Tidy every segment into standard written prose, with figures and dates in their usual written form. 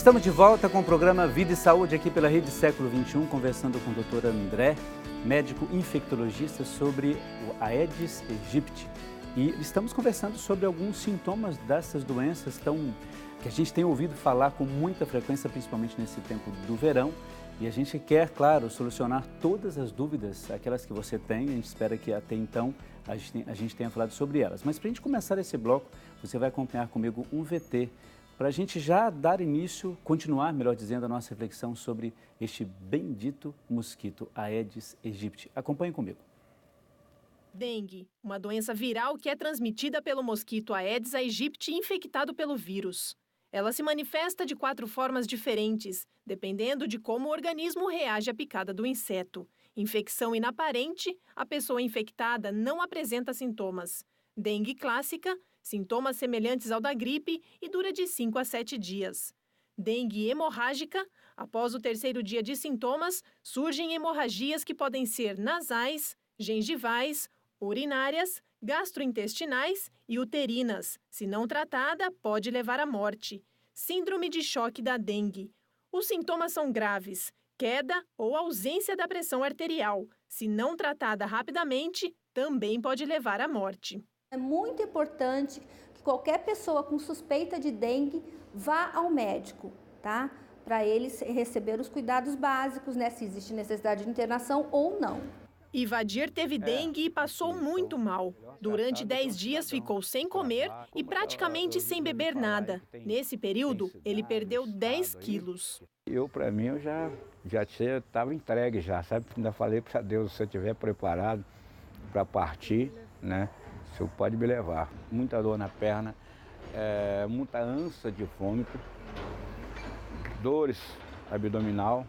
Estamos de volta com o programa Vida e Saúde aqui pela Rede Século XXI, conversando com o Dr. André, médico infectologista, sobre o Aedes aegypti. E estamos conversando sobre alguns sintomas dessas doenças que a gente tem ouvido falar com muita frequência, principalmente nesse tempo do verão. E a gente quer, claro, solucionar todas as dúvidas, aquelas que você tem. A gente espera que até então a gente tenha falado sobre elas. Mas para a gente começar esse bloco, você vai acompanhar comigo um VT, para a gente já dar início, continuar, melhor dizendo, a nossa reflexão sobre este bendito mosquito Aedes aegypti. Acompanhe comigo. Dengue, uma doença viral que é transmitida pelo mosquito Aedes aegypti infectado pelo vírus. Ela se manifesta de 4 formas diferentes, dependendo de como o organismo reage à picada do inseto. Infecção inaparente, a pessoa infectada não apresenta sintomas. Dengue clássica, sintomas semelhantes ao da gripe e dura de 5 a 7 dias. Dengue hemorrágica, após o 3º dia de sintomas, surgem hemorragias que podem ser nasais, gengivais, urinárias, gastrointestinais e uterinas. Se não tratada, pode levar à morte. Síndrome de choque da dengue. Os sintomas são graves: queda ou ausência da pressão arterial. Se não tratada rapidamente, também pode levar à morte. É muito importante que qualquer pessoa com suspeita de dengue vá ao médico, tá? Para eles receber os cuidados básicos, né? Se existe necessidade de internação ou não. Ivadir teve dengue e passou muito mal. Durante 10 dias ficou sem comer e praticamente sem beber nada. Nesse período, ele perdeu 10 quilos. Para mim, eu já estava entregue já, sabe? Ainda falei para Deus, se eu estiver preparado para partir, né? O senhor pode me levar. Muita dor na perna, muita ânsia de vômito, dores abdominal,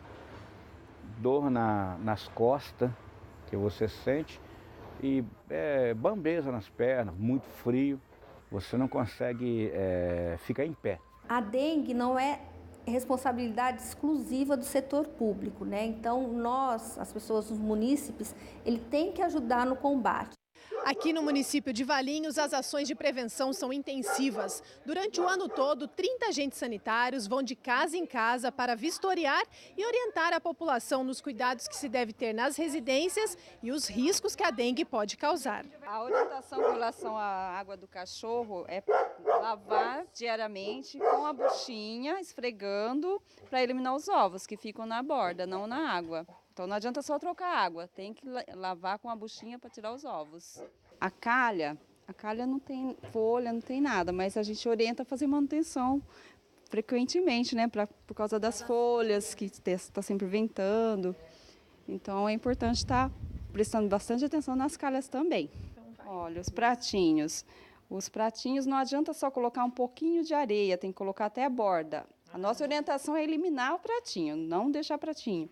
dor nas costas, que você sente, e bambeza nas pernas, muito frio, você não consegue ficar em pé. A dengue não é responsabilidade exclusiva do setor público, né? Então nós, as pessoas, os munícipes, ele tem que ajudar no combate. Aqui no município de Valinhos, as ações de prevenção são intensivas. Durante o ano todo, 30 agentes sanitários vão de casa em casa para vistoriar e orientar a população nos cuidados que se deve ter nas residências e os riscos que a dengue pode causar. A orientação com relação à água do cachorro é lavar diariamente com a buchinha, esfregando, para eliminar os ovos que ficam na borda, não na água. Então não adianta só trocar água, tem que lavar com a buchinha para tirar os ovos. A calha não tem folha, não tem nada, mas a gente orienta a fazer manutenção frequentemente, né? Por causa das folhas que está sempre ventando. Então é importante estar prestando bastante atenção nas calhas também. Olha, os pratinhos. Os pratinhos não adianta só colocar um pouquinho de areia, tem que colocar até a borda. A nossa orientação é eliminar o pratinho, não deixar pratinho.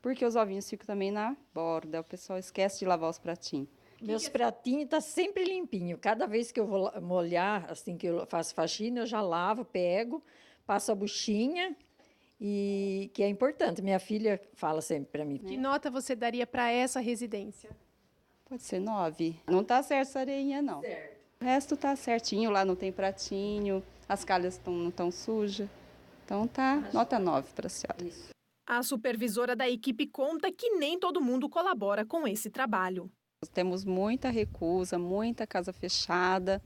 Porque os ovinhos ficam também na borda, o pessoal esquece de lavar os pratinhos. Meus pratinhos estão sempre limpinhos. Cada vez que eu vou molhar, assim que eu faço faxina, eu já lavo, pego, passo a buchinha, e que é importante. Minha filha fala sempre para mim. Que nota você daria para essa residência? Pode ser 9. Não está certo essa areinha, não. Certo. O resto está certinho, lá não tem pratinho, as calhas não estão sujas. Então tá nota 9 para a senhora. Isso. A supervisora da equipe conta que nem todo mundo colabora com esse trabalho. Temos muita recusa, muita casa fechada,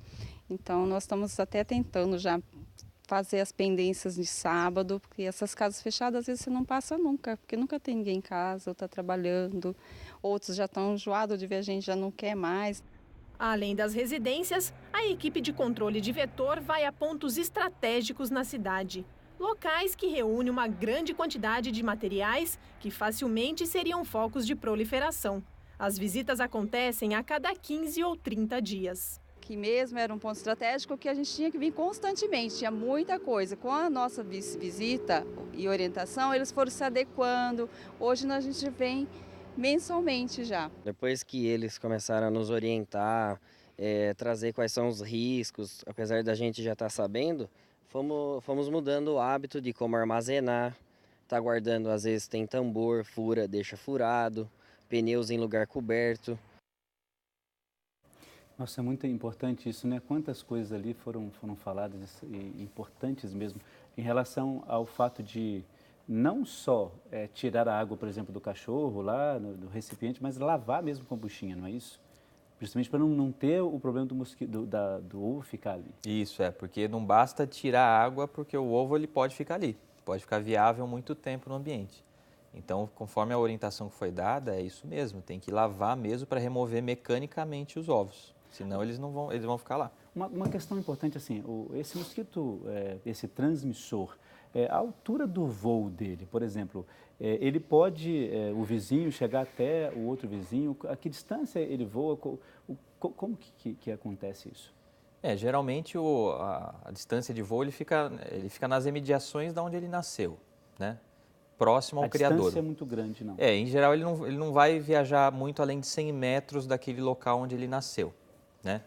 então nós estamos até tentando já fazer as pendências de sábado, porque essas casas fechadas às vezes você não passa nunca, porque nunca tem ninguém em casa, ou está trabalhando, outros já estão enjoados de ver a gente, já não quer mais. Além das residências, a equipe de controle de vetor vai a pontos estratégicos na cidade. Locais que reúnem uma grande quantidade de materiais que facilmente seriam focos de proliferação. As visitas acontecem a cada 15 ou 30 dias. Que mesmo era um ponto estratégico que a gente tinha que vir constantemente, tinha muita coisa. Com a nossa visita e orientação, eles foram se adequando. Hoje a gente vem mensalmente já. Depois que eles começaram a nos orientar, trazer quais são os riscos, apesar da gente já estar sabendo, fomos mudando o hábito de como armazenar, tá guardando, às vezes tem tambor, fura, deixa furado, pneus em lugar coberto. Nossa, é muito importante isso, né? Quantas coisas ali foram faladas e importantes mesmo em relação ao fato de não só tirar a água, por exemplo, do cachorro lá do recipiente, mas lavar mesmo com a buchinha, não é isso? Principalmente para não ter o problema do mosquito, do ovo ficar ali. Isso, porque não basta tirar a água, porque o ovo ele pode ficar ali, pode ficar viável muito tempo no ambiente. Então, conforme a orientação que foi dada, é isso mesmo, tem que lavar mesmo para remover mecanicamente os ovos, senão eles vão ficar lá. Uma questão importante assim, esse mosquito, esse transmissor, a altura do voo dele, por exemplo, ele pode, o vizinho chegar até o outro vizinho, a que distância ele voa, como que acontece isso? Geralmente a distância de voo ele fica nas imediações de onde ele nasceu, né? Próximo ao criador. A distância é muito grande, não? Em geral ele não vai viajar muito além de 100 metros daquele local onde ele nasceu, né?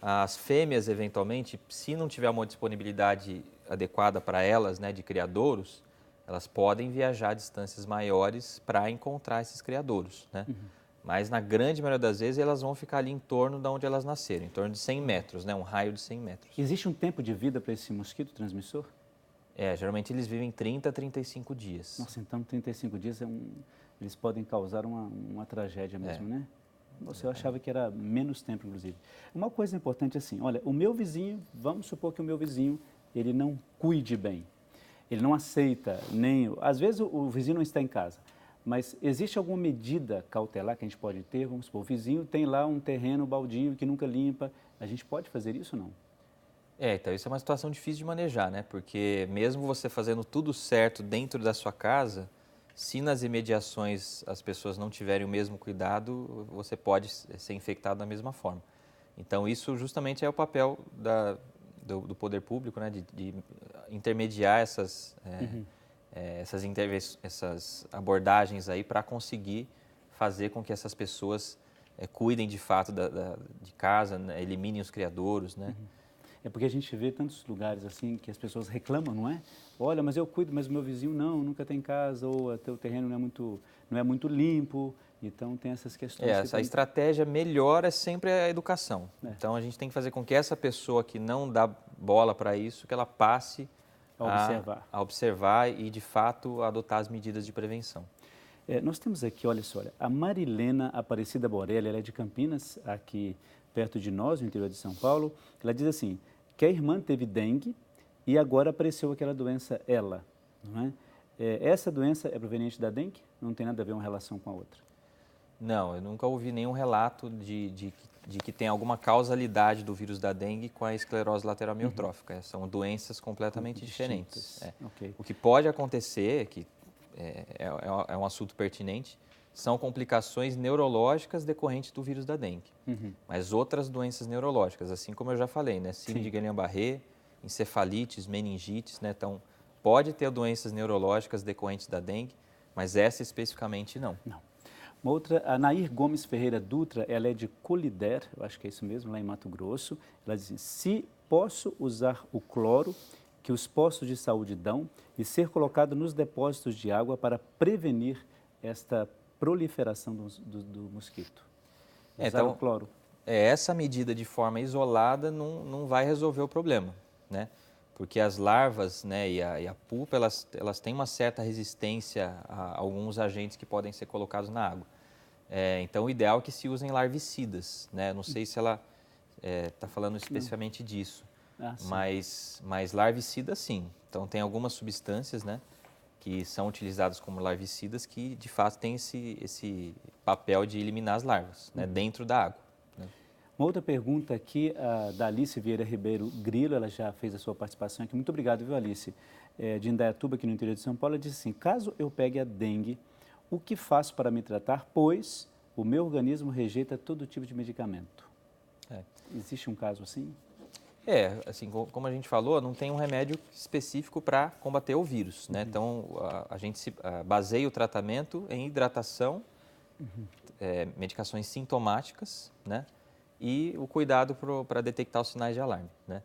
As fêmeas, eventualmente, se não tiver uma disponibilidade adequada para elas, né, de criadouros, elas podem viajar a distâncias maiores para encontrar esses criadouros, né? Uhum. Mas na grande maioria das vezes elas vão ficar ali em torno de onde elas nasceram, em torno de 100 metros, né, um raio de 100 metros. Existe um tempo de vida para esse mosquito transmissor? Geralmente eles vivem 30 a 35 dias. Nossa, então 35 dias eles podem causar uma tragédia mesmo, né? Eu achava que era menos tempo, inclusive. Uma coisa importante assim, olha, o meu vizinho, vamos supor que o meu vizinho, ele não cuide bem, ele não aceita às vezes o vizinho não está em casa, mas existe alguma medida cautelar que a gente pode ter? Vamos supor, o vizinho tem lá um terreno baldio que nunca limpa, a gente pode fazer isso ou não? Então isso é uma situação difícil de manejar, né? Porque mesmo você fazendo tudo certo dentro da sua casa, se nas imediações as pessoas não tiverem o mesmo cuidado, você pode ser infectado da mesma forma. Então isso justamente é o papel do poder público, né? De intermediar essas abordagens aí para conseguir fazer com que essas pessoas cuidem de fato de casa, né? Eliminem os criadouros, né? Uhum. É porque a gente vê tantos lugares assim que as pessoas reclamam, não é? Olha, mas eu cuido, mas o meu vizinho nunca tem casa, ou o teu terreno não é muito limpo, então tem essas questões. A estratégia melhor é sempre a educação. Então a gente tem que fazer com que essa pessoa que não dá bola para isso, que ela passe a observar e de fato adotar as medidas de prevenção. Nós temos aqui, olha só, a Marilena Aparecida Borelli, ela é de Campinas, aqui perto de nós, no interior de São Paulo. Ela diz assim, que a irmã teve dengue e agora apareceu aquela doença não é? Essa doença é proveniente da dengue? Não tem nada a ver uma relação com a outra? Não, eu nunca ouvi nenhum relato de que tem alguma causalidade do vírus da dengue com a esclerose lateral amiotrófica. São doenças completamente diferentes. Okay. O que pode acontecer, que é um assunto pertinente, são complicações neurológicas decorrentes do vírus da dengue. Uhum. Mas outras doenças neurológicas, assim como eu já falei, né? Síndrome de Guillain-Barré, encefalites, meningites, né? Então, pode ter doenças neurológicas decorrentes da dengue, mas essa especificamente não. Não. Uma outra, a Nair Gomes Ferreira Dutra, ela é de Colider, eu acho que é isso mesmo, lá em Mato Grosso. Ela diz, se posso usar o cloro que os postos de saúde dão e ser colocado nos depósitos de água para prevenir esta proliferação do mosquito. Usar o cloro. Essa medida de forma isolada não vai resolver o problema, né? Porque as larvas, né, e a pupa, elas têm uma certa resistência a alguns agentes que podem ser colocados na água. Então, o ideal é que se usem larvicidas, né? Não sei se ela está falando especificamente disso, mas larvicida sim. Então, tem algumas substâncias, né, que são utilizadas como larvicidas que, de fato, têm esse papel de eliminar as larvas, né, dentro da água. Né? Uma outra pergunta aqui, da Alice Vieira Ribeiro Grilo, ela já fez a sua participação aqui. Muito obrigado, viu, Alice? De Indaiatuba, aqui no interior de São Paulo, ela disse assim, caso eu pegue a dengue, o que faço para me tratar, pois o meu organismo rejeita todo tipo de medicamento? Existe um caso assim? Assim, como a gente falou, não tem um remédio específico para combater o vírus, né? Então, a gente baseia o tratamento em hidratação, medicações sintomáticas, né? E o cuidado para detectar os sinais de alarme, né?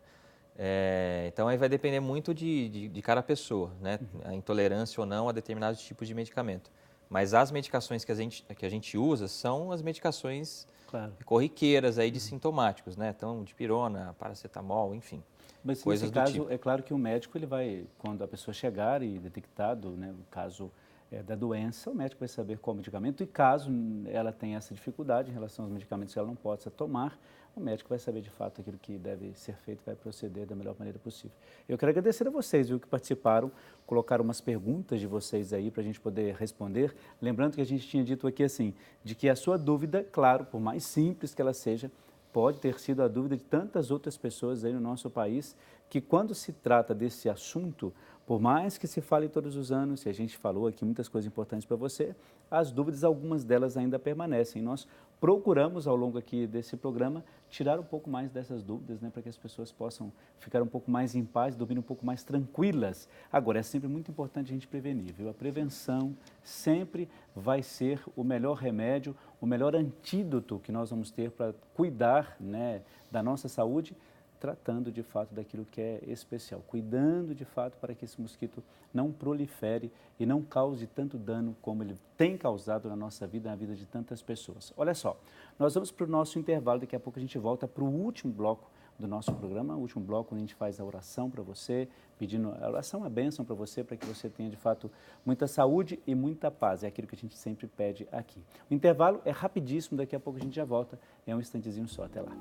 Então, aí vai depender muito de cada pessoa, né? A intolerância ou não a determinados tipos de medicamento. Mas as medicações que a gente usa são as medicações Claro. corriqueiras aí de sintomáticos, né? Então, dipirona, paracetamol, enfim. Mas coisas nesse do caso, tipo. é claro que o médico, ele vai, quando a pessoa chegar e detectado, né, o caso da doença, o médico vai saber qual medicamento e caso ela tenha essa dificuldade em relação aos medicamentos que ela não possa tomar, o médico vai saber de fato aquilo que deve ser feito, vai proceder da melhor maneira possível. Eu quero agradecer a vocês, viu, que participaram, colocaram umas perguntas de vocês aí para a gente poder responder. Lembrando que a gente tinha dito aqui assim, de que a sua dúvida, claro, por mais simples que ela seja, pode ter sido a dúvida de tantas outras pessoas aí no nosso país, que quando se trata desse assunto, por mais que se fale todos os anos, e a gente falou aqui muitas coisas importantes para você, as dúvidas, algumas delas ainda permanecem. Nós procuramos, ao longo aqui desse programa, tirar um pouco mais dessas dúvidas, né, para que as pessoas possam ficar um pouco mais em paz, dormir um pouco mais tranquilas. Agora, é sempre muito importante a gente prevenir, viu? A prevenção sempre vai ser o melhor remédio, o melhor antídoto que nós vamos ter para cuidar, né, da nossa saúde, tratando de fato daquilo que é especial, cuidando de fato para que esse mosquito não prolifere e não cause tanto dano como ele tem causado na nossa vida, na vida de tantas pessoas. Olha só, nós vamos para o nosso intervalo, daqui a pouco a gente volta para o último bloco do nosso programa, o último bloco onde a gente faz a oração para você, pedindo a oração, a bênção para você, para que você tenha de fato muita saúde e muita paz, é aquilo que a gente sempre pede aqui. O intervalo é rapidíssimo, daqui a pouco a gente já volta, é um instantezinho só, até lá.